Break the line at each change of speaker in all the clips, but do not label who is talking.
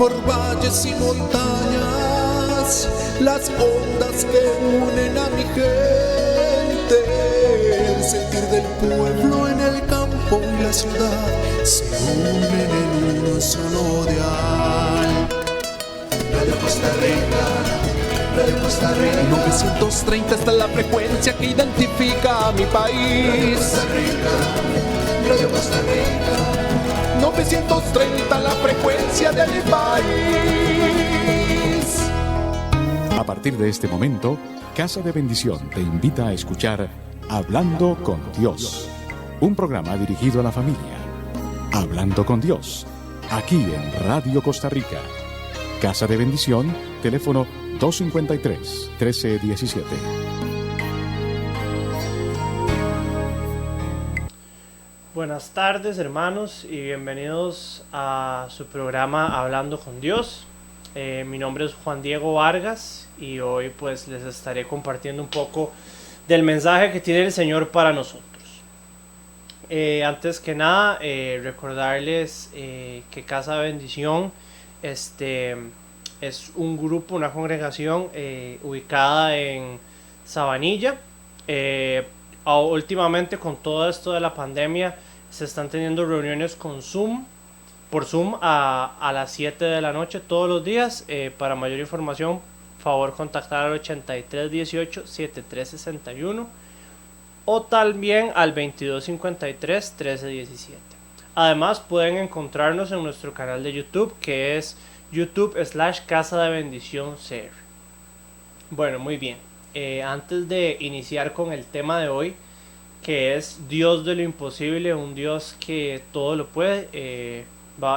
por valles y montañas, las ondas que unen a mi gente, el sentir del pueblo en el campo y la ciudad se unen en uno solo dial. Radio Costa Rica, Radio Costa Rica. 930 está la frecuencia que identifica a mi país. Radio Costa Rica, 930 la frecuencia de mi país.
A partir de este momento, Casa de Bendición te invita a escuchar Hablando con Dios, un programa dirigido a la familia. Hablando con Dios, aquí en Radio Costa Rica. Casa de Bendición, teléfono 253-1317.
Buenas tardes, hermanos, y bienvenidos a su programa Hablando con Dios. Mi nombre es Juan Diego Vargas y hoy pues les estaré compartiendo un poco del mensaje que tiene el Señor para nosotros. Antes que nada, recordarles que Casa de Bendición es un grupo, una congregación ubicada en Sabanilla. Últimamente, con todo esto de la pandemia, se están teniendo reuniones por Zoom a las 7 de la noche todos los días. Para mayor información, favor contactar al 8318 7361 o también al 2253 1317. Además, pueden encontrarnos en nuestro canal de YouTube, que es YouTube/Casa de Bendición CR. Bueno, muy bien. Antes de iniciar con el tema de hoy, que es Dios de lo imposible, un Dios que todo lo puede,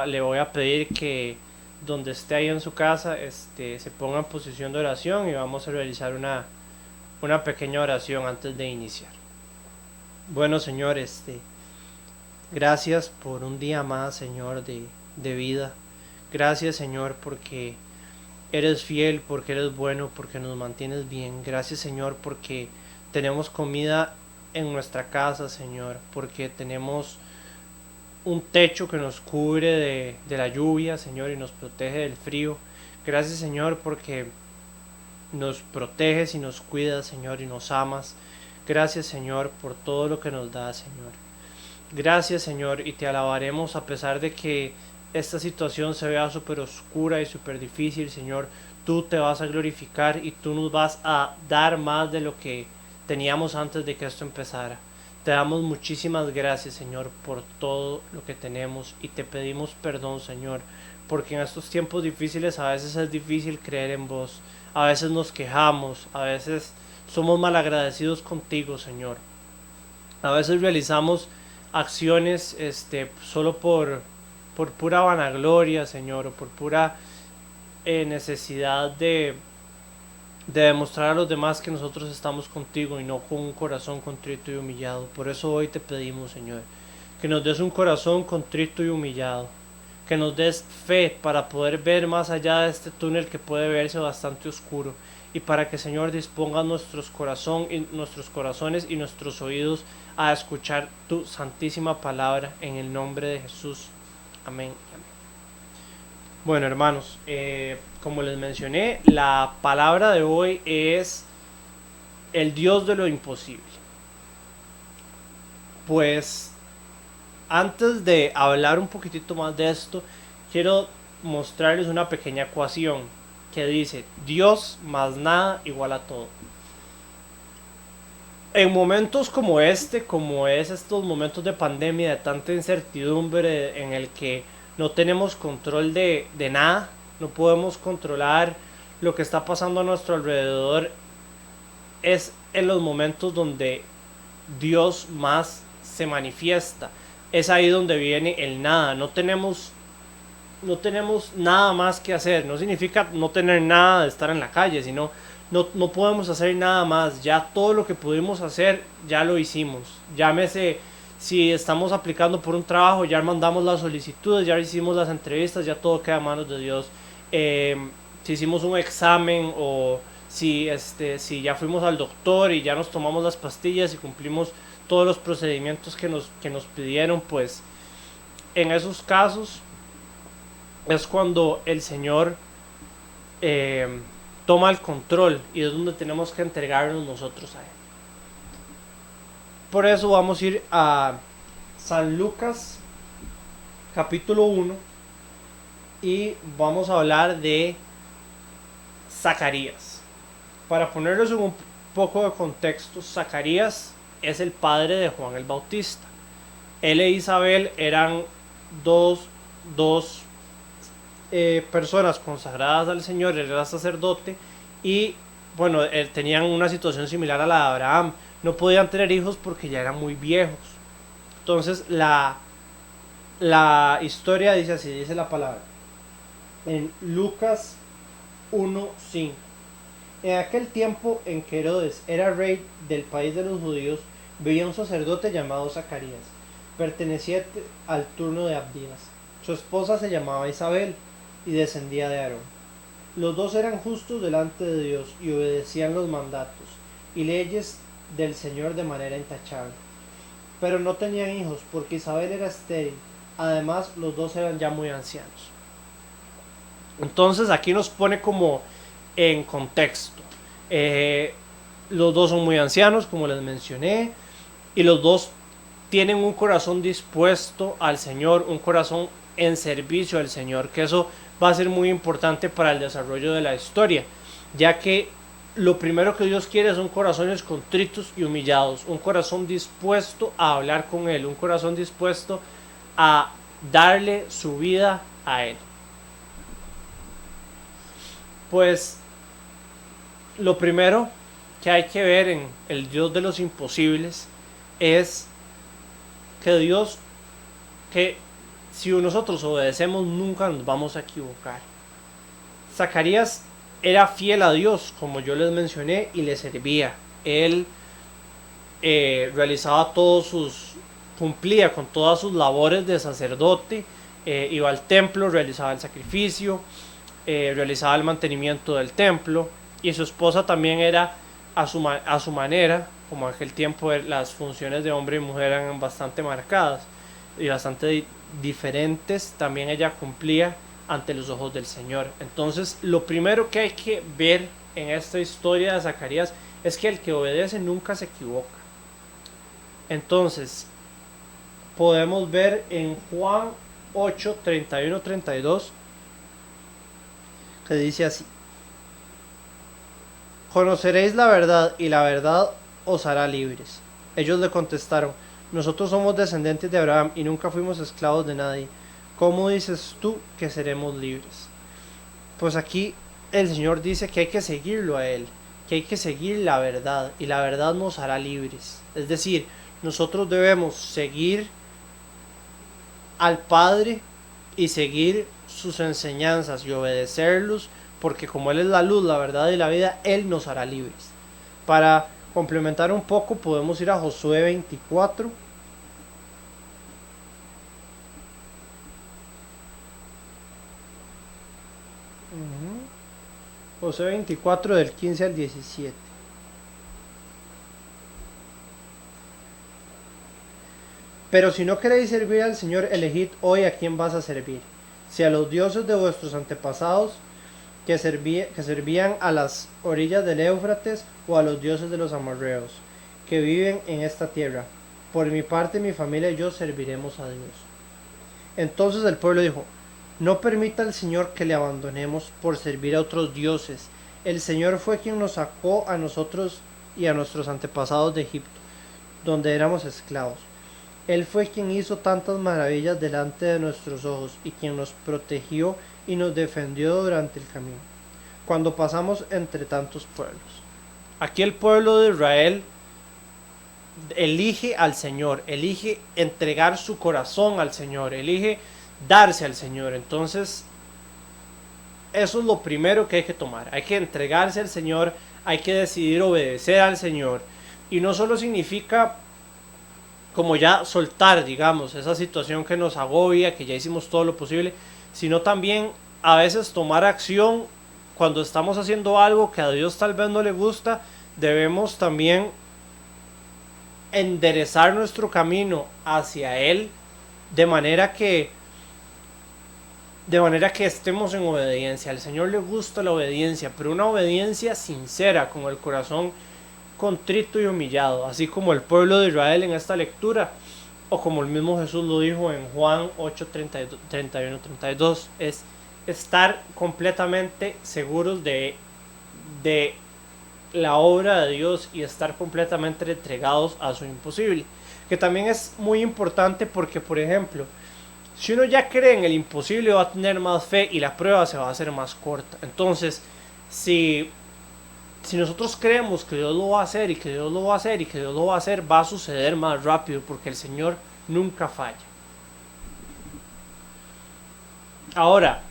le voy a pedir que donde esté ahí en su casa se ponga en posición de oración y vamos a realizar una pequeña oración antes de iniciar. Bueno, Señor, gracias por un día más, Señor, de vida. Gracias, Señor, porque eres fiel, porque eres bueno, porque nos mantienes bien. Gracias, Señor, porque tenemos comida en nuestra casa, Señor, porque tenemos un techo que nos cubre de la lluvia, Señor, y nos protege del frío. Gracias, Señor, porque nos proteges y nos cuidas, Señor, y nos amas. Gracias, Señor, por todo lo que nos das, Señor. Gracias, Señor, y te alabaremos a pesar de que esta situación se vea súper oscura y súper difícil, Señor. Tú te vas a glorificar y tú nos vas a dar más de lo que teníamos antes de que esto empezara. Te damos muchísimas gracias, Señor, por todo lo que tenemos y te pedimos perdón, Señor, porque en estos tiempos difíciles a veces es difícil creer en vos, a veces nos quejamos, a veces somos malagradecidos contigo, Señor. A veces realizamos acciones solo por pura vanagloria, Señor, o por pura necesidad de demostrar a los demás que nosotros estamos contigo y no con un corazón contrito y humillado. Por eso hoy te pedimos, Señor, que nos des un corazón contrito y humillado, que nos des fe para poder ver más allá de este túnel que puede verse bastante oscuro, y para que, Señor, disponga nuestros corazones y nuestros oídos a escuchar tu santísima palabra, en el nombre de Jesús. Amén. Bueno, hermanos, como les mencioné, la palabra de hoy es el Dios de lo imposible. Pues antes de hablar un poquitito más de esto, quiero mostrarles una pequeña ecuación que dice: Dios más nada igual a todo. En momentos como estos momentos de pandemia, de tanta incertidumbre, en el que no tenemos control de nada, no podemos controlar lo que está pasando a nuestro alrededor, es en los momentos donde Dios más se manifiesta. Es ahí donde viene el nada. No tenemos nada más que hacer. No significa no tener nada de estar en la calle, sino no podemos hacer nada más. Ya todo lo que pudimos hacer, ya lo hicimos. Llámese, si estamos aplicando por un trabajo, ya mandamos las solicitudes, ya hicimos las entrevistas, ya todo queda a manos de Dios. Si hicimos un examen, o si ya fuimos al doctor y ya nos tomamos las pastillas y cumplimos todos los procedimientos que nos pidieron, pues en esos casos es cuando el Señor toma el control, y es donde tenemos que entregarnos nosotros a Él. Por eso vamos a ir a San Lucas capítulo 1 y vamos a hablar de Zacarías. Para ponerlos en un poco de contexto, Zacarías es el padre de Juan el Bautista. Él e Isabel eran dos personas consagradas al Señor. Él era sacerdote y bueno, tenían una situación similar a la de Abraham. No podían tener hijos porque ya eran muy viejos. Entonces la historia dice así, dice la palabra en Lucas 1:5. En aquel tiempo en que Herodes era rey del país de los judíos, vivía un sacerdote llamado Zacarías, perteneciente al turno de Abdías. Su esposa se llamaba Isabel y descendía de Aarón. Los dos eran justos delante de Dios y obedecían los mandatos y leyes del Señor de manera intachable. Pero no tenían hijos porque Isabel era estéril. Además, los dos eran ya muy ancianos. Entonces aquí nos pone como en contexto. Los dos son muy ancianos, como les mencioné, y los dos tienen un corazón dispuesto al Señor, un corazón en servicio al Señor, que eso va a ser muy importante para el desarrollo de la historia, ya que lo primero que Dios quiere son corazones contritos y humillados, un corazón dispuesto a hablar con Él, un corazón dispuesto a darle su vida a Él. Pues lo primero que hay que ver en el Dios de los imposibles es que Dios, que si nosotros obedecemos nunca nos vamos a equivocar. Zacarías era fiel a Dios, como yo les mencioné, y le servía. Él cumplía con todas sus labores de sacerdote, iba al templo, realizaba el sacrificio, realizaba el mantenimiento del templo, y su esposa también era a su manera. Como en aquel tiempo las funciones de hombre y mujer eran bastante marcadas y bastante diferentes, también ella cumplía ante los ojos del Señor. Entonces lo primero que hay que ver en esta historia de Zacarías es que el que obedece nunca se equivoca. Entonces podemos ver en Juan 8, 31, 32 que dice así: conoceréis la verdad y la verdad os hará libres. Ellos le contestaron: nosotros somos descendientes de Abraham y nunca fuimos esclavos de nadie. ¿Cómo dices tú que seremos libres? Pues aquí el Señor dice que hay que seguirlo a Él, que hay que seguir la verdad y la verdad nos hará libres. Es decir, nosotros debemos seguir al Padre y seguir sus enseñanzas y obedecerlos, porque como Él es la luz, la verdad y la vida, Él nos hará libres. Para complementar un poco, podemos ir a Josué 24. Josué 24 del 15 al 17. Pero si no queréis servir al Señor, elegid hoy a quién vas a servir. Si a los dioses de vuestros antepasados que servían a las orillas del Éufrates, o a los dioses de los amorreos que viven en esta tierra. Por mi parte, mi familia y yo serviremos a Dios. Entonces el pueblo dijo: no permita al Señor que le abandonemos por servir a otros dioses. El Señor fue quien nos sacó a nosotros y a nuestros antepasados de Egipto, donde éramos esclavos. Él fue quien hizo tantas maravillas delante de nuestros ojos y quien nos protegió y nos defendió durante el camino, cuando pasamos entre tantos pueblos. Aquí el pueblo de Israel elige al Señor, elige entregar su corazón al Señor, elige darse al Señor. Entonces eso es lo primero que hay que tomar. Hay que entregarse al Señor, hay que decidir obedecer al Señor. Y no solo significa como ya soltar, digamos, esa situación que nos agobia, que ya hicimos todo lo posible, sino también a veces tomar acción cuando estamos haciendo algo que a Dios tal vez no le gusta. Debemos también enderezar nuestro camino hacia Él, de manera que de manera que estemos en obediencia. Al Señor le gusta la obediencia, pero una obediencia sincera, con el corazón contrito y humillado, así como el pueblo de Israel en esta lectura, o como el mismo Jesús lo dijo en Juan 8, 31, 32, es estar completamente seguros de la obra de Dios y estar completamente entregados a su imposible, que también es muy importante porque, por ejemplo, si uno ya cree en el imposible, va a tener más fe y la prueba se va a hacer más corta. Entonces, si nosotros creemos que Dios lo va a hacer y que Dios lo va a hacer y que Dios lo va a hacer, va a suceder más rápido porque el Señor nunca falla. Ahora,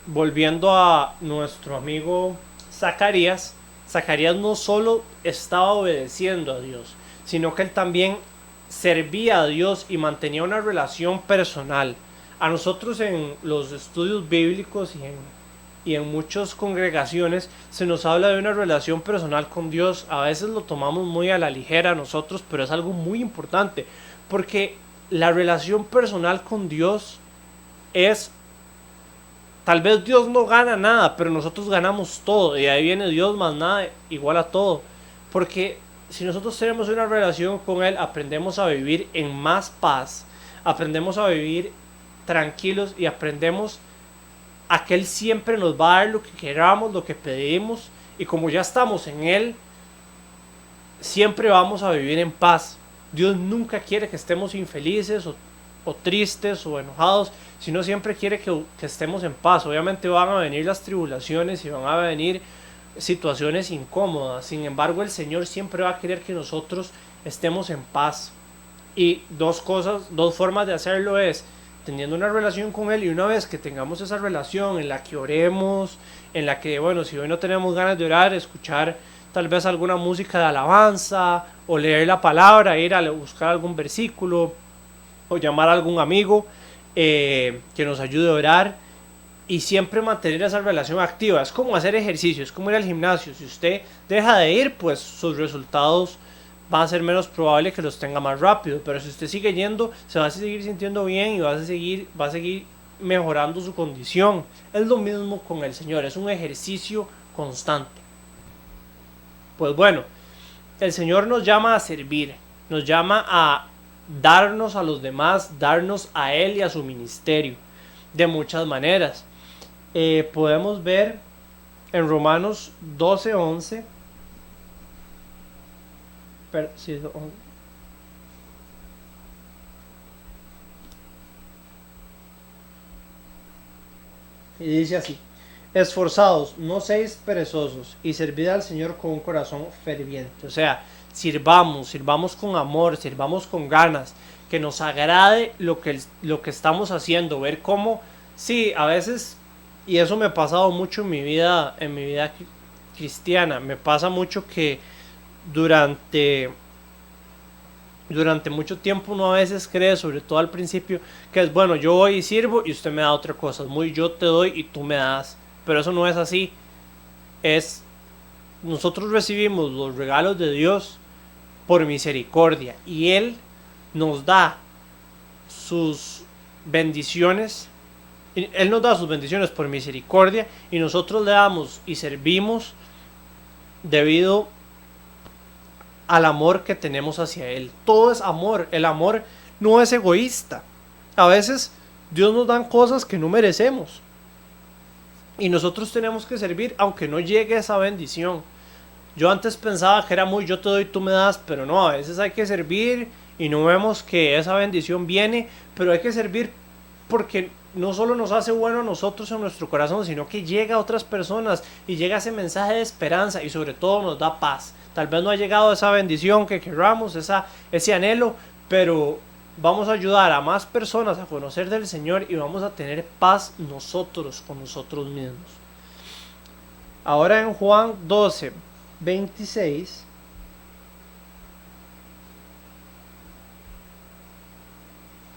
volviendo a nuestro amigo Zacarías, Zacarías no solo estaba obedeciendo a Dios, sino que él también servía a Dios y mantenía una relación personal. A nosotros en los estudios bíblicos y en muchas congregaciones se nos habla de una relación personal con Dios. A veces lo tomamos muy a la ligera nosotros, pero es algo muy importante, porque la relación personal con Dios es, tal vez Dios no gana nada, pero nosotros ganamos todo, y ahí viene Dios más nada igual a todo, porque si nosotros tenemos una relación con Él, aprendemos a vivir en más paz, aprendemos a vivir tranquilos y aprendemos a que Él siempre nos va a dar lo que queramos, lo que pedimos, y como ya estamos en Él, siempre vamos a vivir en paz. Dios nunca quiere que estemos infelices o tristes o enojados, sino siempre quiere que estemos en paz. Obviamente van a venir las tribulaciones y van a venir situaciones incómodas, sin embargo el Señor siempre va a querer que nosotros estemos en paz, y dos formas de hacerlo es teniendo una relación con Él, y una vez que tengamos esa relación en la que oremos, en la que, bueno, si hoy no tenemos ganas de orar, escuchar tal vez alguna música de alabanza, o leer la palabra, ir a buscar algún versículo, o llamar a algún amigo que nos ayude a orar, y siempre mantener esa relación activa. Es como hacer ejercicio, es como ir al gimnasio. Si usted deja de ir, pues sus resultados van a ser menos probable que los tenga más rápido, pero si usted sigue yendo, se va a seguir sintiendo bien y va a seguir mejorando su condición. Es lo mismo con el Señor, es un ejercicio constante. Pues bueno, el Señor nos llama a servir, nos llama a darnos a los demás, darnos a Él y a su ministerio de muchas maneras. Podemos ver en Romanos 12:11, y dice así: esforzados, no seáis perezosos, y servid al Señor con un corazón ferviente. O sea, sirvamos con amor, sirvamos con ganas, que nos agrade lo que estamos haciendo, ver cómo, sí, a veces, y eso me ha pasado mucho en mi vida cristiana, me pasa mucho que durante mucho tiempo uno a veces cree, sobre todo al principio, que es bueno, yo voy y sirvo y usted me da otra cosa, es muy yo te doy y tú me das, pero eso no es así. Nosotros recibimos los regalos de Dios por misericordia, y Él nos da sus bendiciones. Él nos da sus bendiciones por misericordia, y nosotros le damos y servimos debido al amor que tenemos hacia Él. Todo es amor. El amor no es egoísta. A veces Dios nos da cosas que no merecemos, y nosotros tenemos que servir aunque no llegue esa bendición. Yo antes pensaba que era muy yo te doy, tú me das, pero no, a veces hay que servir y no vemos que esa bendición viene, pero hay que servir porque no solo nos hace bueno a nosotros en nuestro corazón, sino que llega a otras personas y llega ese mensaje de esperanza, y sobre todo nos da paz. Tal vez no ha llegado esa bendición que queramos, ese anhelo, pero vamos a ayudar a más personas a conocer del Señor y vamos a tener paz nosotros con nosotros mismos. Ahora en Juan 12:26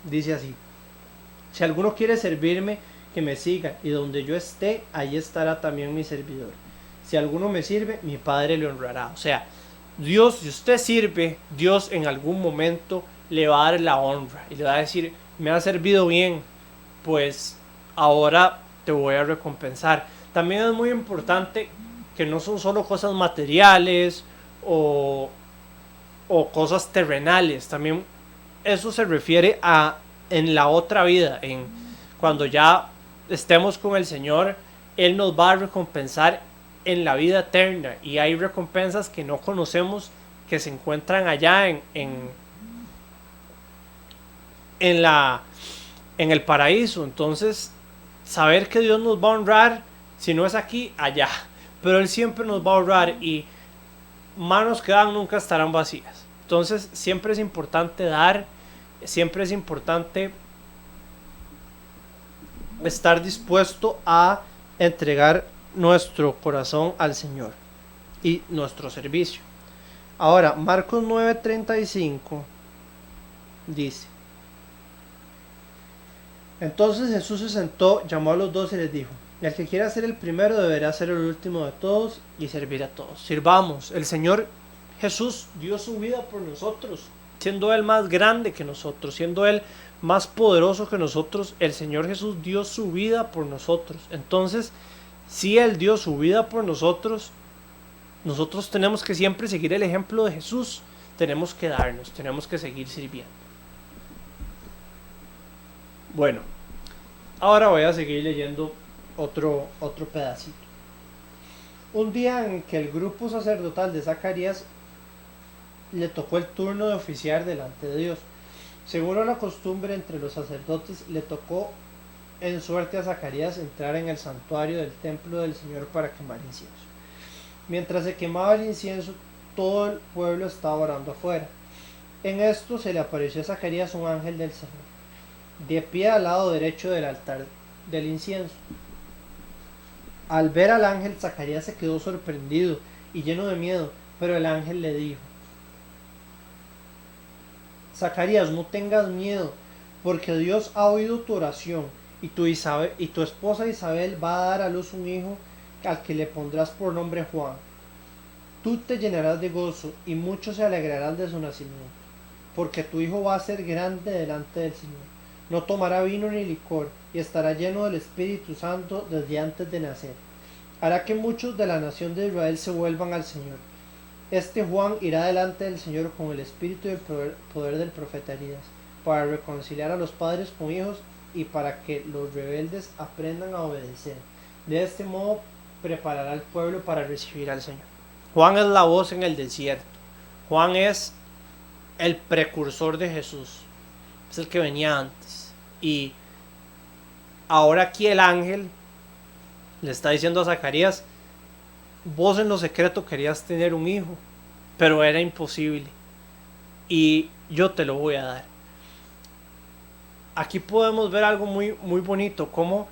dice así: si alguno quiere servirme, que me siga, y donde yo esté, allí estará también mi servidor. Si alguno me sirve, mi Padre le honrará. O sea, Dios, si usted sirve, Dios en algún momento le va a dar la honra y le va a decir: me ha servido bien, pues ahora te voy a recompensar. También es muy importante que no son solo cosas materiales o cosas terrenales. También eso se refiere a en la otra vida, en cuando ya estemos con el Señor, Él nos va a recompensar en la vida eterna, y hay recompensas que no conocemos que se encuentran allá en el paraíso. Entonces, saber que Dios nos va a honrar, si no es aquí, allá, pero Él siempre nos va a honrar, y manos que dan nunca estarán vacías. Entonces siempre es importante dar, siempre es importante estar dispuesto a entregar nuestro corazón al Señor y nuestro servicio. Ahora, Marcos 9:35 dice: entonces Jesús se sentó, llamó a los 12 y les dijo: el que quiera ser el primero deberá ser el último de todos y servir a todos. Sirvamos. El Señor Jesús dio su vida por nosotros, siendo Él más grande que nosotros, siendo Él más poderoso que nosotros. El Señor Jesús dio su vida por nosotros. Entonces, si Él dio su vida por nosotros, nosotros tenemos que siempre seguir el ejemplo de Jesús. Tenemos que darnos, tenemos que seguir sirviendo. Bueno, ahora voy a seguir leyendo otro pedacito. Un día en que el grupo sacerdotal de Zacarías le tocó el turno de oficiar delante de Dios. Según la costumbre entre los sacerdotes, le tocó en suerte a Zacarías entrar en el santuario del templo del Señor para quemar incienso. Mientras se quemaba el incienso, todo el pueblo estaba orando afuera. En esto se le apareció a Zacarías un ángel del Señor, de pie al lado derecho del altar del incienso. Al ver al ángel, Zacarías se quedó sorprendido y lleno de miedo, pero el ángel le dijo: Zacarías, no tengas miedo, porque Dios ha oído tu oración, y tu esposa Isabel va a dar a luz un hijo al que le pondrás por nombre Juan. Tú te llenarás de gozo, y muchos se alegrarán de su nacimiento, porque tu hijo va a ser grande delante del Señor. No tomará vino ni licor, y estará lleno del Espíritu Santo desde antes de nacer. Hará que muchos de la nación de Israel se vuelvan al Señor. Este Juan irá delante del Señor con el espíritu y el poder del profeta Elías, para reconciliar a los padres con hijos y para que los rebeldes aprendan a obedecer. De este modo preparará al pueblo para recibir al Señor. Juan es la voz en el desierto. Juan es el precursor de Jesús. Es el que venía antes. Y ahora aquí el ángel le está diciendo a Zacarías: vos en lo secreto querías tener un hijo, pero era imposible, y yo te lo voy a dar. Aquí podemos ver algo muy, muy bonito, como,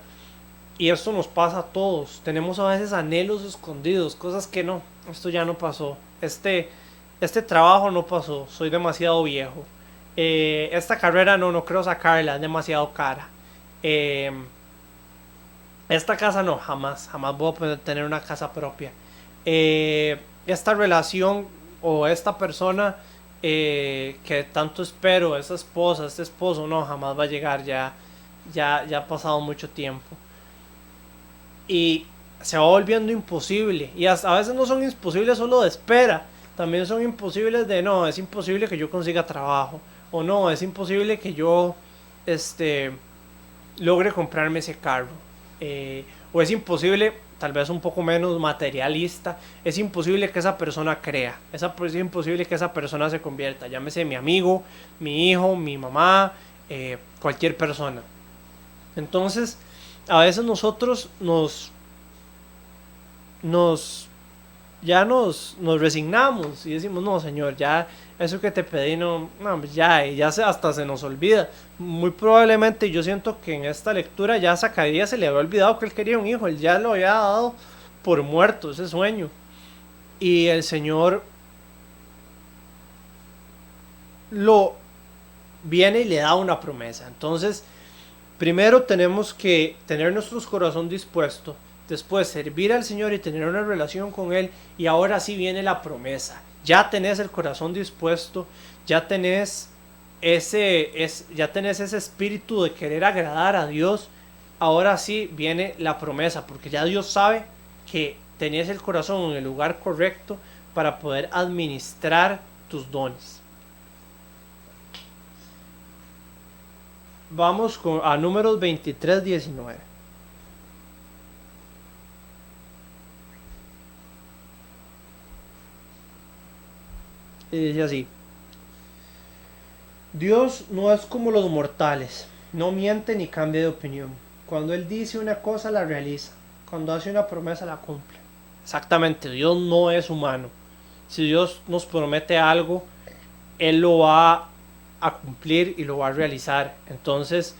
y esto nos pasa a todos, tenemos a veces anhelos escondidos, cosas que no, esto ya no pasó, este trabajo no pasó, soy demasiado viejo, esta carrera no creo sacarla, es demasiado cara, esta casa no, jamás voy a poder tener una casa propia. Esta relación o esta persona que tanto espero, esa esposa, este esposo, no, jamás va a llegar, ya ha pasado mucho tiempo. Y se va volviendo imposible. Y hasta a veces no son imposibles solo de espera, también son imposibles de no, es imposible que yo consiga trabajo. O no, es imposible que yo logre comprarme ese carro. O es imposible, tal vez un poco menos materialista, es imposible que esa persona crea, es imposible que esa persona se convierta, llámese mi amigo, mi hijo, mi mamá, cualquier persona. Entonces, a veces nosotros nos resignamos y decimos: no, Señor, ya eso que te pedí hasta se nos olvida. Muy probablemente yo siento que en esta lectura ya a Zacarías se le había olvidado que él quería un hijo, él ya lo había dado por muerto ese sueño, y el Señor lo viene y le da una promesa. Entonces, primero tenemos que tener nuestro corazón dispuesto, después servir al Señor y tener una relación con Él, y ahora sí viene la promesa. Ya tenés el corazón dispuesto, ya tenés ese espíritu de querer agradar a Dios. ahora sí viene la promesa, porque ya Dios sabe que tenías el corazón en el lugar correcto para poder administrar tus dones. Vamos a Números 23:19. Y dice así: Dios no es como los mortales, no miente ni cambia de opinión. Cuando Él dice una cosa, la realiza. Cuando hace una promesa, la cumple. Exactamente, Dios no es humano. Si Dios nos promete algo, Él lo va a cumplir y lo va a realizar. Entonces,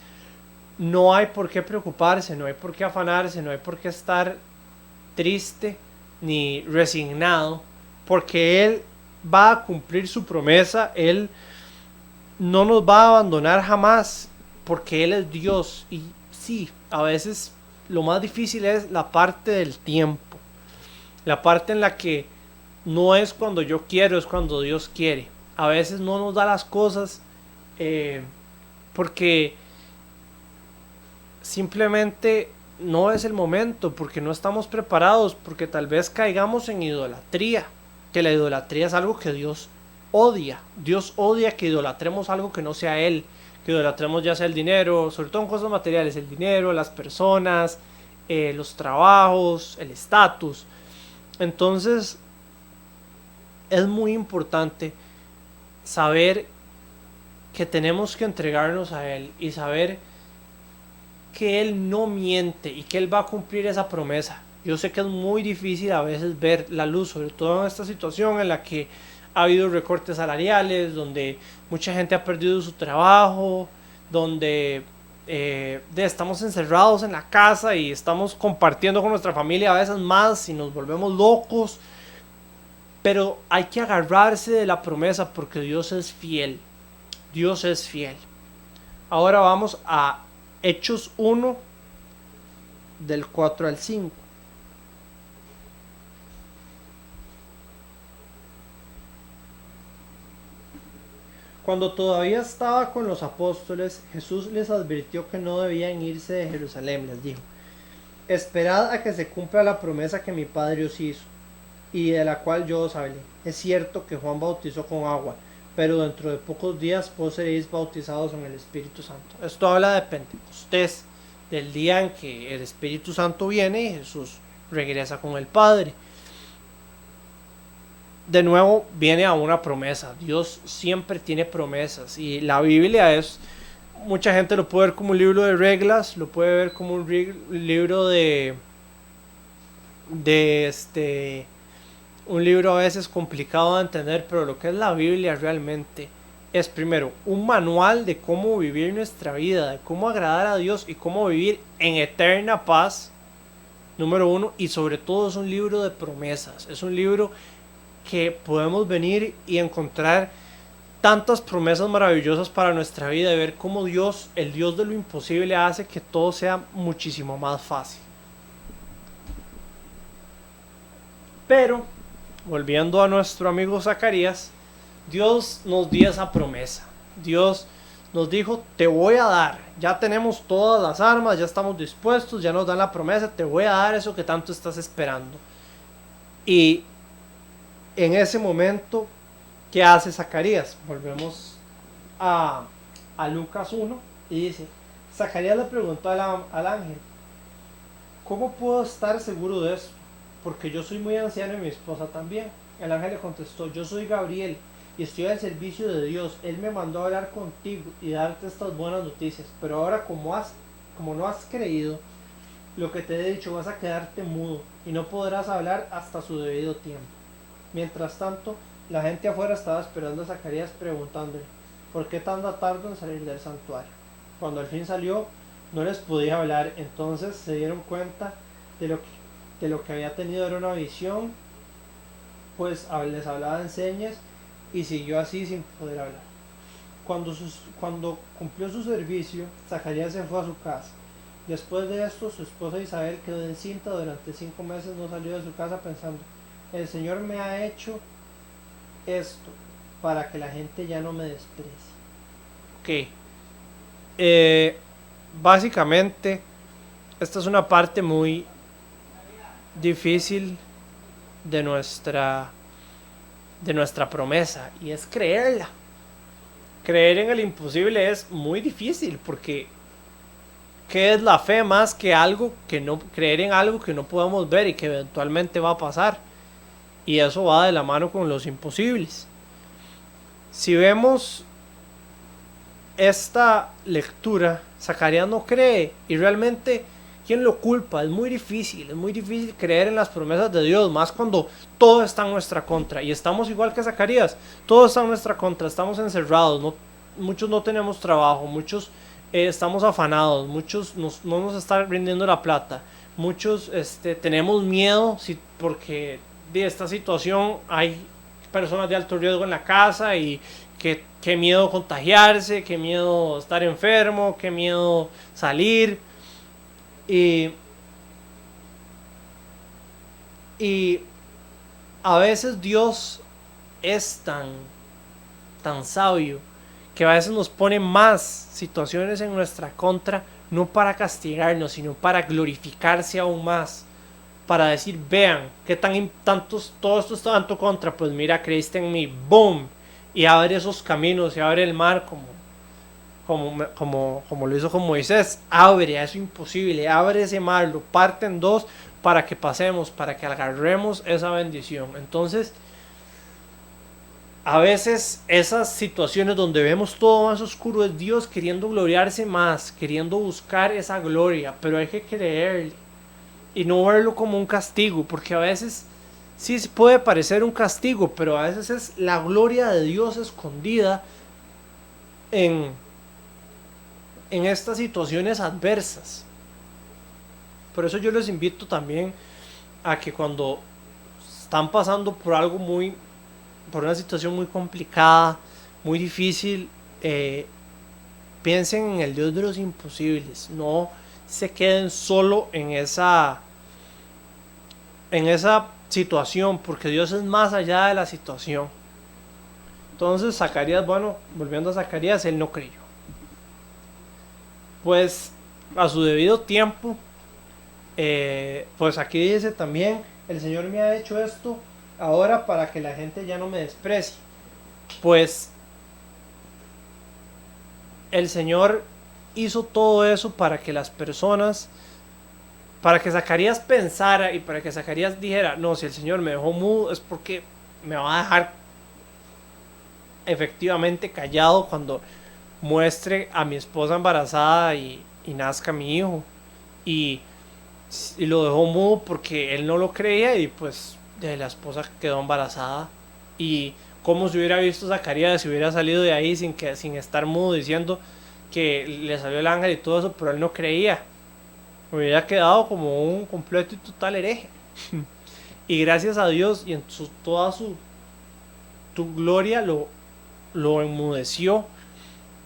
no hay por qué preocuparse, no hay por qué afanarse, no hay por qué estar triste ni resignado, porque Él va a cumplir su promesa. Él no nos va a abandonar jamás, porque Él es Dios. Y sí, a veces lo más difícil es la parte del tiempo, la parte en la que no es cuando yo quiero, es cuando Dios quiere. A veces no nos da las cosas porque simplemente no es el momento, porque no estamos preparados, porque tal vez caigamos en idolatría, que la idolatría es algo que Dios odia. Dios odia que idolatremos algo que no sea Él, que idolatremos ya sea el dinero, sobre todo en cosas materiales, el dinero, las personas, los trabajos, el estatus. Entonces es muy importante saber que tenemos que entregarnos a Él y saber que Él no miente y que Él va a cumplir esa promesa. Yo sé que es muy difícil a veces ver la luz, sobre todo en esta situación en la que ha habido recortes salariales, donde mucha gente ha perdido su trabajo, donde estamos encerrados en la casa y estamos compartiendo con nuestra familia a veces más y nos volvemos locos. Pero hay que agarrarse de la promesa porque Dios es fiel. Dios es fiel. Ahora vamos a Hechos 1, del 4 al 5. Cuando todavía estaba con los apóstoles, Jesús les advirtió que no debían irse de Jerusalén. Les dijo: esperad a que se cumpla la promesa que mi Padre os hizo, y de la cual yo os hablé. Es cierto que Juan bautizó con agua, pero dentro de pocos días vos seréis bautizados en el Espíritu Santo. Esto habla de Pentecostés, del día en que el Espíritu Santo viene y Jesús regresa con el Padre. De nuevo viene a una promesa. Dios siempre tiene promesas y la Biblia es, mucha gente lo puede ver como un libro de reglas, lo puede ver como un libro un libro a veces complicado de entender, pero lo que es la Biblia realmente es, primero, un manual de cómo vivir nuestra vida, de cómo agradar a Dios y cómo vivir en eterna paz, número uno, y sobre todo es un libro de promesas, es un libro que podemos venir y encontrar tantas promesas maravillosas para nuestra vida, y ver cómo Dios, el Dios de lo imposible, hace que todo sea muchísimo más fácil. Pero volviendo a nuestro amigo Zacarías, Dios nos dio esa promesa. Dios nos dijo: te voy a dar, ya tenemos todas las armas, ya estamos dispuestos, ya nos dan la promesa, te voy a dar eso que tanto estás esperando. Y en ese momento, ¿qué hace Zacarías? Volvemos a Lucas 1 y dice: Zacarías le preguntó al ángel: ¿cómo puedo estar seguro de esto? Porque yo soy muy anciano y mi esposa también. El ángel le contestó: yo soy Gabriel y estoy al servicio de Dios. Él me mandó a hablar contigo y darte estas buenas noticias. Pero ahora, como no has creído lo que te he dicho, vas a quedarte mudo y no podrás hablar hasta su debido tiempo. Mientras tanto, la gente afuera estaba esperando a Zacarías, preguntándole: ¿por qué tanta tarde en salir del santuario? Cuando al fin salió, no les podía hablar. Entonces se dieron cuenta de lo que había tenido era una visión, pues les hablaba en señas y siguió así sin poder hablar. Cuando cumplió su servicio, Zacarías se fue a su casa. Después de esto, su esposa Isabel quedó encinta. Durante 5 meses no salió de su casa, pensando: el Señor me ha hecho esto para que la gente ya no me desprecie. Ok. Básicamente esta es una parte muy difícil de nuestra promesa, y es creerla. Creer en el imposible es muy difícil, porque ¿qué es la fe más que algo que no, creer en algo que no podemos ver y que eventualmente va a pasar? Y eso va de la mano con los imposibles. Si vemos esta lectura, Zacarías no cree, y realmente, ¿quién lo culpa? Es muy difícil creer en las promesas de Dios, más cuando todo está en nuestra contra, y estamos igual que Zacarías, todo está en nuestra contra, estamos encerrados, muchos no tenemos trabajo, muchos estamos afanados, muchos no nos está rindiendo la plata, muchos tenemos miedo porque de esta situación hay personas de alto riesgo en la casa, y qué miedo contagiarse, qué miedo estar enfermo, qué miedo salir. Y a veces Dios es tan sabio que a veces nos pone más situaciones en nuestra contra, no para castigarnos, sino para glorificarse aún más, para decir, vean, qué todo esto está en tu contra, pues mira, creíste en mí, boom, y abre esos caminos, y abre el mar como lo hizo con Moisés, abre a eso imposible, abre ese mar, lo parte en dos para que pasemos, para que agarremos esa bendición. Entonces, a veces esas situaciones donde vemos todo más oscuro es Dios queriendo gloriarse más, queriendo buscar esa gloria, pero hay que creerle y no verlo como un castigo, porque a veces sí puede parecer un castigo, pero a veces es la gloria de Dios escondida en estas situaciones adversas. Por eso yo les invito también a que cuando están pasando por por una situación muy complicada, muy difícil, piensen en el Dios de los imposibles, no se queden solo en esa situación, porque Dios es más allá de la situación. Entonces Zacarías, volviendo a Zacarías, él no creyó. Pues a su debido tiempo, pues aquí dice también, el Señor me ha hecho esto ahora para que la gente ya no me desprecie. Pues el Señor hizo todo eso para que las personas, para que Zacarías pensara y para que Zacarías dijera, no, si el Señor me dejó mudo es porque me va a dejar efectivamente callado cuando muestre a mi esposa embarazada y nazca mi hijo. Y lo dejó mudo porque él no lo creía, y pues la esposa quedó embarazada. Y como se hubiera visto Zacarías si hubiera salido de ahí sin estar mudo, diciendo que le salió el ángel y todo eso, pero él no creía, hubiera quedado como un completo y total hereje. Y gracias a Dios, y en toda su gloria lo enmudeció,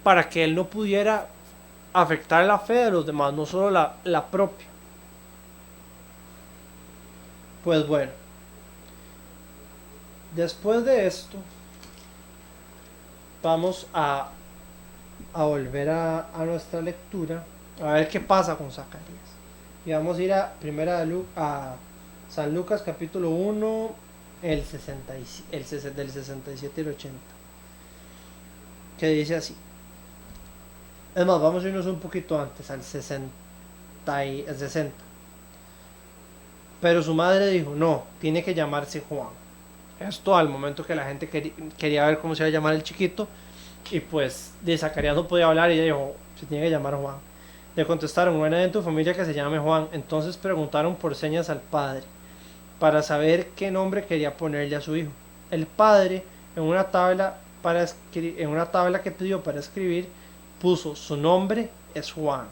para que él no pudiera afectar la fe de los demás, no solo la propia. Pues bueno, después de esto vamos a volver a nuestra lectura, a ver qué pasa con Zacarías. Y vamos a ir a San Lucas capítulo 1, del 67 al 80, que dice así. Es más, vamos a irnos un poquito antes, al 60. Pero su madre dijo, no, tiene que llamarse Juan. Esto al momento que la gente quería ver cómo se iba a llamar el chiquito, y pues de Zacarías no podía hablar, y ella dijo, se tiene que llamar Juan. Le contestaron, no hay nadie en tu familia que se llame Juan. Entonces preguntaron por señas al padre, para saber qué nombre quería ponerle a su hijo. El padre, en una tabla que pidió para escribir, puso, su nombre es Juan.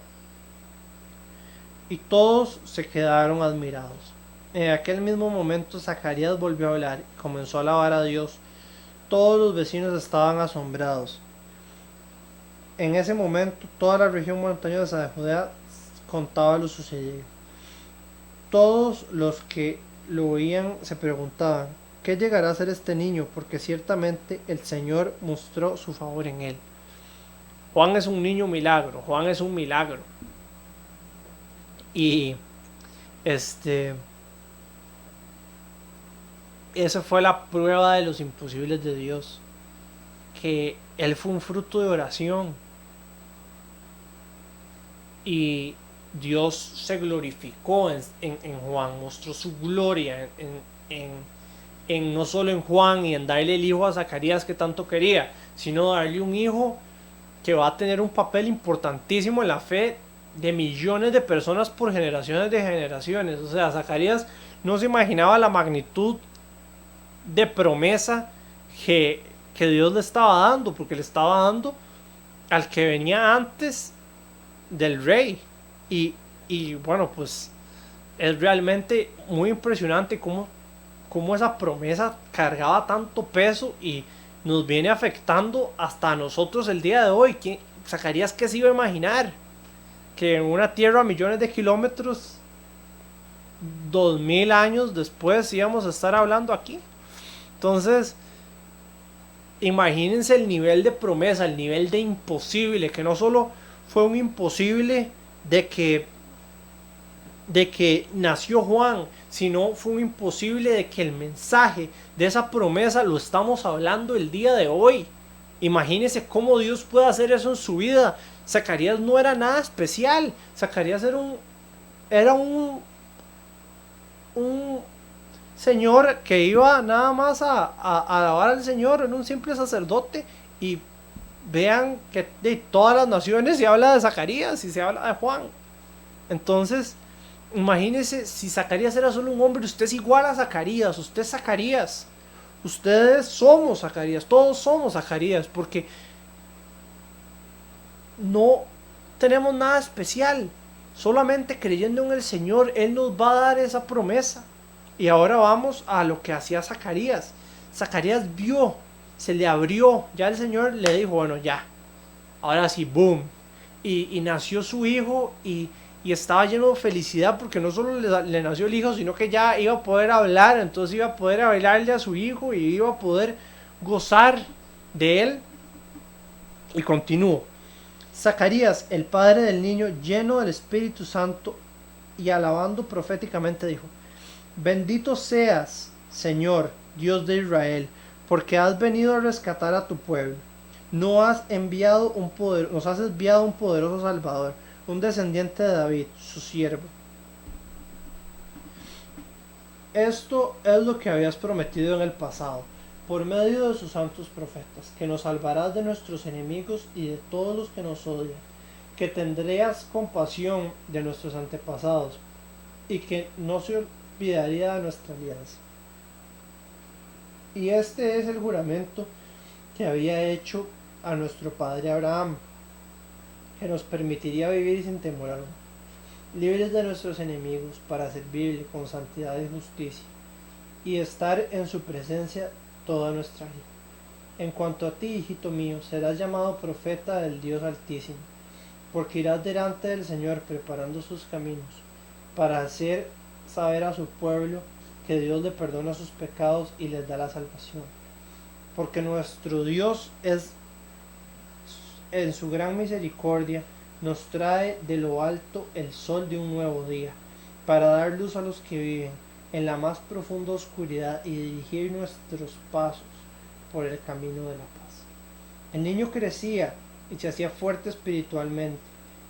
Y todos se quedaron admirados. En aquel mismo momento Zacarías volvió a hablar y comenzó a alabar a Dios. Todos los vecinos estaban asombrados. En ese momento toda la región montañosa de Judea contaba lo sucedido. Todos los que lo oían se preguntaban, ¿qué llegará a ser este niño? Porque ciertamente el Señor mostró su favor en él. Juan es un niño milagro, Juan es un milagro. Y esa fue la prueba de los imposibles de Dios, que él fue un fruto de oración y Dios se glorificó en Juan, mostró su gloria no solo en Juan y en darle el hijo a Zacarías que tanto quería, sino darle un hijo que va a tener un papel importantísimo en la fe de millones de personas por generaciones de generaciones. O sea, Zacarías no se imaginaba la magnitud de promesa que Dios le estaba dando, porque le estaba dando al que venía antes del rey. Y bueno, pues es realmente muy impresionante cómo esa promesa cargaba tanto peso y nos viene afectando hasta a nosotros el día de hoy. Zacarías, ¿qué se iba a imaginar? Que en una tierra a millones de kilómetros, 2000 años después, íbamos a estar hablando aquí. Entonces, imagínense el nivel de promesa, el nivel de imposible, que no solo fue un imposible de que nació Juan, sino fue un imposible de que el mensaje de esa promesa lo estamos hablando el día de hoy. Imagínense cómo Dios puede hacer eso en su vida. Zacarías no era nada especial. Zacarías era un señor que iba nada más a alabar al Señor, era un simple sacerdote. Y vean que de todas las naciones se habla de Zacarías y se habla de Juan. Entonces, imagínense, si Zacarías era solo un hombre, usted es igual a Zacarías, usted es Zacarías. Ustedes somos Zacarías, todos somos Zacarías, porque no tenemos nada especial. Solamente creyendo en el Señor, Él nos va a dar esa promesa. Y ahora vamos a lo que hacía Zacarías. Zacarías vio, se le abrió, ya el Señor le dijo, bueno, ya, ahora sí, boom. Y nació su hijo y estaba lleno de felicidad porque no solo le nació el hijo, sino que ya iba a poder hablar, entonces iba a poder hablarle a su hijo y iba a poder gozar de él. Y continúo. Zacarías, el padre del niño, lleno del Espíritu Santo y alabando proféticamente, dijo: Bendito seas, Señor, Dios de Israel, porque has venido a rescatar a tu pueblo. Nos has enviado un poderoso Salvador, un descendiente de David, su siervo. Esto es lo que habías prometido en el pasado, por medio de sus santos profetas, que nos salvarás de nuestros enemigos y de todos los que nos odian, que tendrías compasión de nuestros antepasados, y que no se olvidaría de nuestra alianza. Y este es el juramento que había hecho a nuestro padre Abraham, que nos permitiría vivir sin temor alguno, libres de nuestros enemigos, para servirle con santidad y justicia, y estar en su presencia toda nuestra vida. En cuanto a ti, hijito mío, serás llamado profeta del Dios Altísimo, porque irás delante del Señor preparando sus caminos, para hacer saber a su pueblo que Dios le perdona sus pecados y les da la salvación. Porque nuestro Dios en su gran misericordia nos trae de lo alto el sol de un nuevo día, para dar luz a los que viven en la más profunda oscuridad y dirigir nuestros pasos por el camino de la paz. El niño crecía y se hacía fuerte espiritualmente,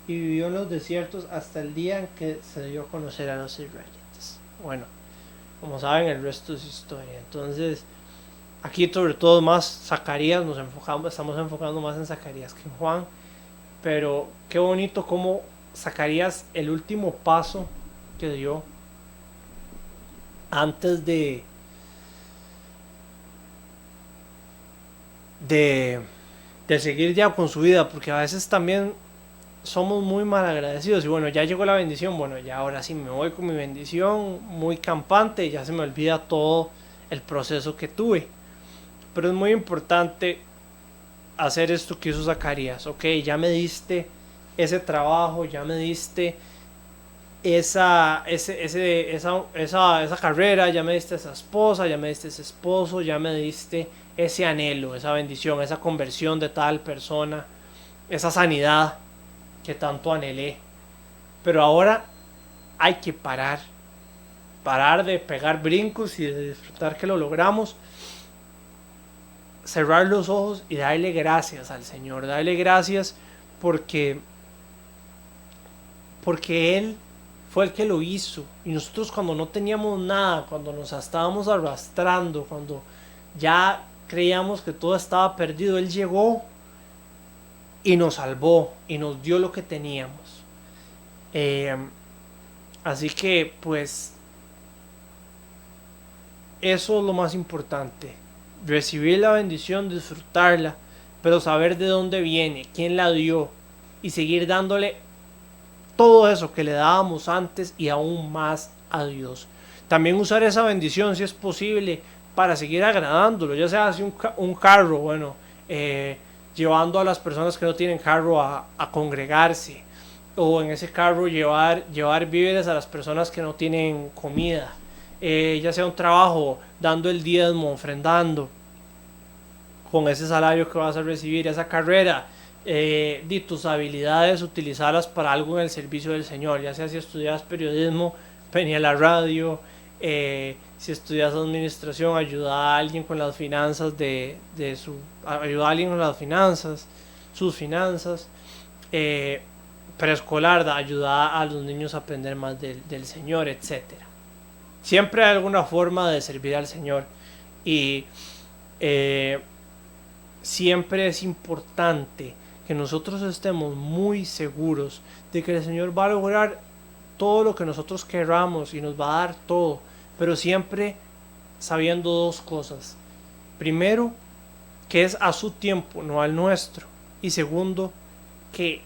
y vivió en los desiertos hasta el día en que se dio a conocer a los israelitas. Bueno, como saben, el resto es historia. Entonces, aquí sobre todo más Zacarías, estamos enfocando más en Zacarías que en Juan, pero qué bonito como Zacarías, el último paso que dio antes de seguir ya con su vida, porque a veces también somos muy mal agradecidos y bueno, ya llegó la bendición, bueno, ya ahora sí me voy con mi bendición muy campante y ya se me olvida todo el proceso que tuve. Pero es muy importante hacer esto que hizo Zacarías. Ok, ya me diste ese trabajo, ya me diste esa carrera, ya me diste esa esposa, ya me diste ese esposo, ya me diste ese anhelo, esa bendición, esa conversión de tal persona, esa sanidad que tanto anhelé. Pero ahora hay que parar de pegar brincos y de disfrutar que lo logramos, cerrar los ojos y darle gracias al Señor, darle gracias porque Él fue el que lo hizo, y nosotros cuando no teníamos nada, cuando nos estábamos arrastrando, cuando ya creíamos que todo estaba perdido, Él llegó y nos salvó y nos dio lo que teníamos. Así que pues eso es lo más importante, recibir la bendición, disfrutarla, pero saber de dónde viene, quién la dio, y seguir dándole todo eso que le dábamos antes y aún más a Dios. También usar esa bendición, si es posible, para seguir agradándolo, ya sea así un carro, bueno, llevando a las personas que no tienen carro a congregarse, o en ese carro llevar víveres a las personas que no tienen comida, ya sea un trabajo, dando el diezmo, ofrendando con ese salario que vas a recibir, esa carrera, de tus habilidades, utilizarlas para algo en el servicio del Señor, ya sea si estudias periodismo, venir a la radio, si estudias administración, ayudar a alguien con las finanzas ayudar a alguien con las finanzas, sus finanzas, preescolar, ayudar a los niños a aprender más del Señor, etcétera. Siempre hay alguna forma de servir al Señor, y siempre es importante que nosotros estemos muy seguros de que el Señor va a lograr todo lo que nosotros queramos y nos va a dar todo, pero siempre sabiendo dos cosas. Primero, que es a su tiempo, no al nuestro. Y segundo, que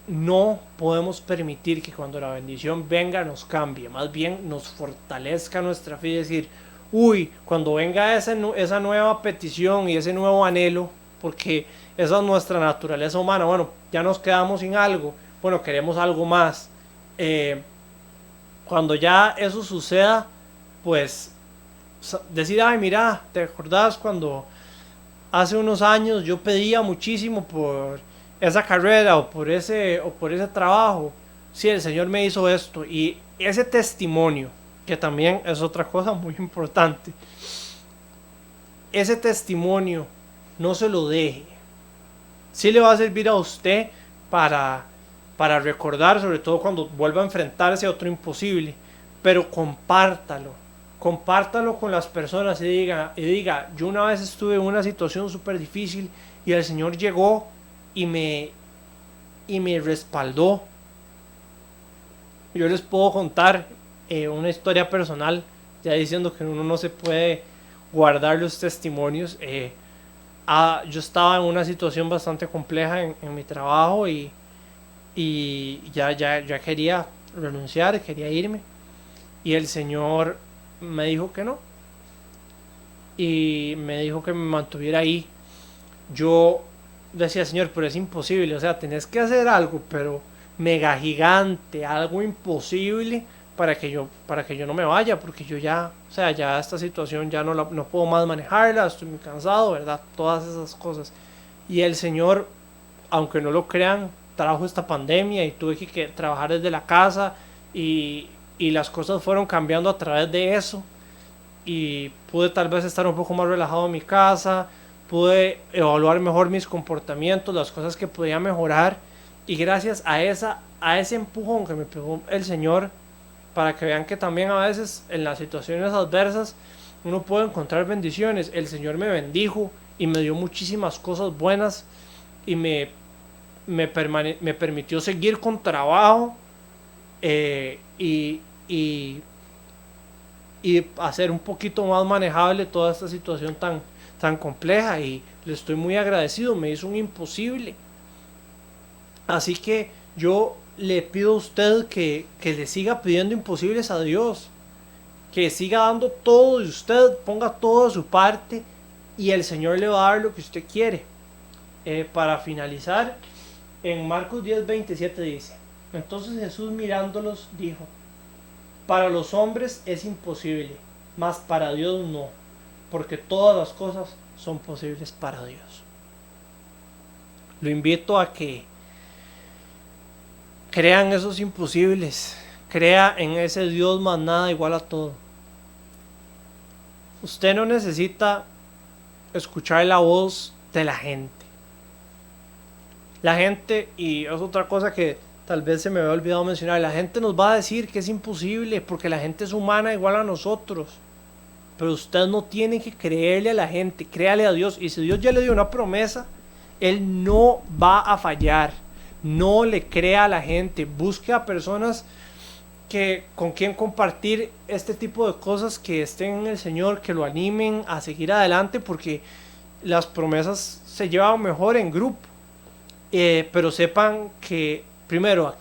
no podemos permitir que cuando la bendición venga nos cambie, más bien nos fortalezca nuestra fe y decir, uy, cuando venga esa nueva petición y ese nuevo anhelo, porque esa es nuestra naturaleza humana, bueno, ya nos quedamos sin algo, bueno, queremos algo más. Cuando ya eso suceda, pues decir, ay, mira, ¿te acordás cuando hace unos años yo pedía muchísimo por esa carrera o por ese trabajo? Sí, el Señor me hizo esto. Y ese testimonio, que también es otra cosa muy importante, ese testimonio no se lo deje. Sí le va a servir a usted para recordar, sobre todo cuando vuelva a enfrentarse a otro imposible, pero compártalo con las personas y diga, yo una vez estuve en una situación súper difícil y el Señor llegó y me respaldó. Yo les puedo contar una historia personal, ya diciendo que uno no se puede guardar los testimonios. Yo estaba en una situación bastante compleja en mi trabajo y ya quería renunciar, quería irme, y el Señor me dijo que no, y me dijo que me mantuviera ahí. Yo decía, Señor, pero es imposible, o sea, tenés que hacer algo, pero mega gigante, algo imposible para que yo no me vaya, porque yo ya, o sea, ya esta situación ya no puedo más manejarla, estoy muy cansado, ¿verdad? Todas esas cosas. Y el Señor, aunque no lo crean, trajo esta pandemia y tuve que trabajar desde la casa, y las cosas fueron cambiando a través de eso, y pude tal vez estar un poco más relajado en mi casa, pude evaluar mejor mis comportamientos, las cosas que podía mejorar, y gracias a ese empujón que me pegó el Señor, para que vean que también a veces en las situaciones adversas uno puede encontrar bendiciones. El Señor me bendijo y me dio muchísimas cosas buenas, y me permitió seguir con trabajo, y hacer un poquito más manejable toda esta situación tan compleja, y le estoy muy agradecido. Me hizo un imposible. Así que yo le pido a usted que le siga pidiendo imposibles a Dios, que siga dando todo de usted, ponga todo de su parte, y el Señor le va a dar lo que usted quiere. Para finalizar, en Marcos 10:27 dice, entonces Jesús mirándolos dijo, para los hombres es imposible, mas para Dios no, porque todas las cosas son posibles para Dios. Lo invito a que crean esos imposibles, crea en ese Dios más nada igual a todo. Usted no necesita escuchar la voz de la gente. La gente, y es otra cosa que tal vez se me había olvidado mencionar, la gente nos va a decir que es imposible porque la gente es humana igual a nosotros. Pero usted no tiene que creerle a la gente, créale a Dios. Y si Dios ya le dio una promesa, Él no va a fallar. No le crea a la gente. Busque a personas con quien compartir este tipo de cosas, que estén en el Señor, que lo animen a seguir adelante, porque las promesas se llevan mejor en grupo. Pero sepan que, primero,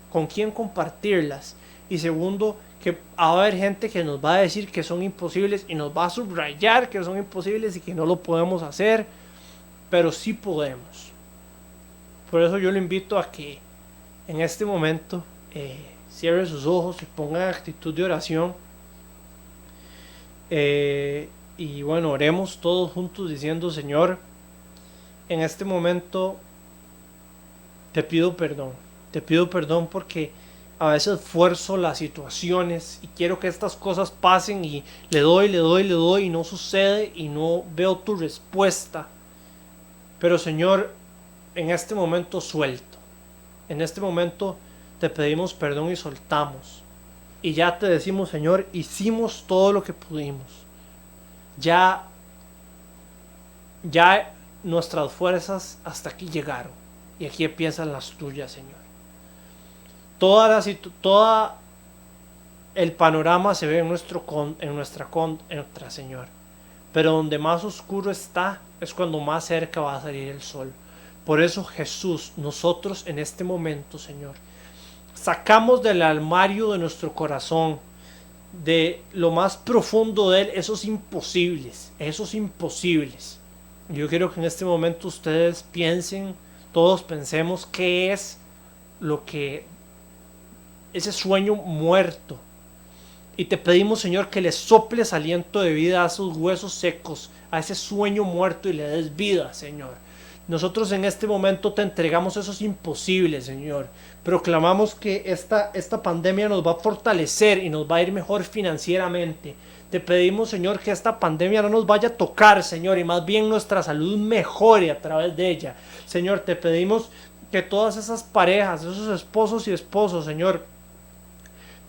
con quién compartirlas, y segundo, que va a haber gente que nos va a decir que son imposibles y nos va a subrayar que son imposibles y que no lo podemos hacer, pero sí podemos. Por eso yo lo invito a que en este momento cierre sus ojos y ponga en actitud de oración, y bueno, oremos todos juntos diciendo: Señor, en este momento te pido perdón porque a veces fuerzo las situaciones y quiero que estas cosas pasen y le doy y no sucede y no veo tu respuesta. Pero Señor, en este momento suelto. En este momento te pedimos perdón y soltamos. Y ya te decimos: Señor, hicimos todo lo que pudimos. Ya nuestras fuerzas hasta aquí llegaron. Y aquí empiezan las tuyas, Señor. Todo el panorama se ve en nuestra contra, Señor. Pero donde más oscuro está es cuando más cerca va a salir el sol. Por eso, Jesús, nosotros en este momento, Señor, sacamos del armario de nuestro corazón, de lo más profundo de él, esos imposibles. Yo quiero que en este momento ustedes piensen, todos pensemos, qué es lo que ese sueño muerto, y te pedimos, Señor, que le soples aliento de vida a esos huesos secos, a ese sueño muerto, y le des vida, Señor. Nosotros en este momento te entregamos esos imposibles, Señor. Proclamamos que esta pandemia nos va a fortalecer y nos va a ir mejor financieramente. Te pedimos, Señor, que esta pandemia no nos vaya a tocar, Señor, y más bien nuestra salud mejore a través de ella. Señor, te pedimos que todas esas parejas, esos esposos y esposas, Señor,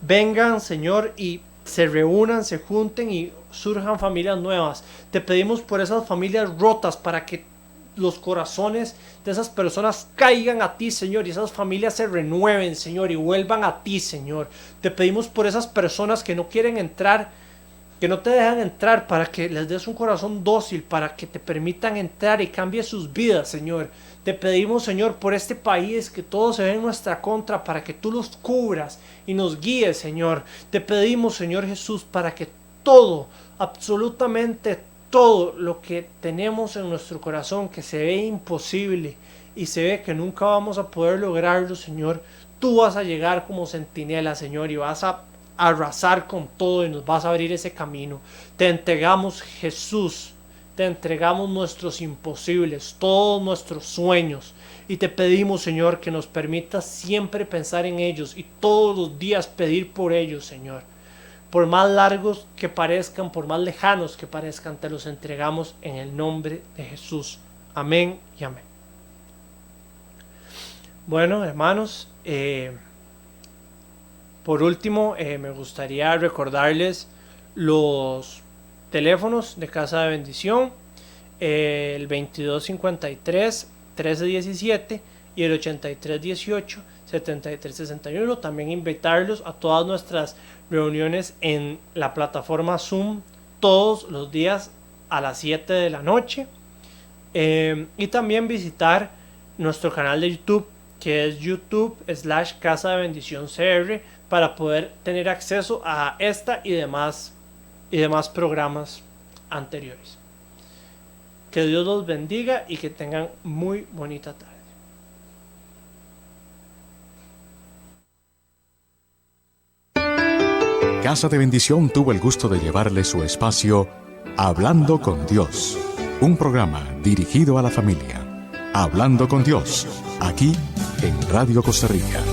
vengan, Señor, y se reúnan, se junten y surjan familias nuevas. Te pedimos por esas familias rotas, para que los corazones de esas personas caigan a ti, Señor, y esas familias se renueven, Señor, y vuelvan a ti, Señor. Te pedimos por esas personas que no quieren entrar, que no te dejan entrar, para que les des un corazón dócil, para que te permitan entrar y cambie sus vidas, Señor. Te pedimos, Señor, por este país, que todo se ve en nuestra contra, para que tú los cubras y nos guíes, Señor. Te pedimos, Señor Jesús, para que todo, absolutamente todo lo que tenemos en nuestro corazón, que se ve imposible y se ve que nunca vamos a poder lograrlo, Señor, tú vas a llegar como centinela, Señor, y vas a arrasar con todo y nos vas a abrir ese camino. Te entregamos, Jesús, te entregamos nuestros imposibles, todos nuestros sueños, y te pedimos, Señor, que nos permitas siempre pensar en ellos y todos los días pedir por ellos, Señor. Por más largos que parezcan, por más lejanos que parezcan, te los entregamos en el nombre de Jesús. Amén y amén. Bueno, hermanos, por último, me gustaría recordarles los teléfonos de Casa de Bendición, el 2253 1317 y el 8318 7361. También invitarlos a todas nuestras reuniones en la plataforma Zoom todos los días a las 7 de la noche, y también visitar nuestro canal de YouTube, que es YouTube/Casa de Bendición CR, para poder tener acceso a esta y demás programas anteriores. Que Dios los bendiga y que tengan muy bonita tarde.
Casa de Bendición tuvo el gusto de llevarle su espacio Hablando con Dios, un programa dirigido a la familia. Hablando con Dios, aquí en Radio Costa Rica.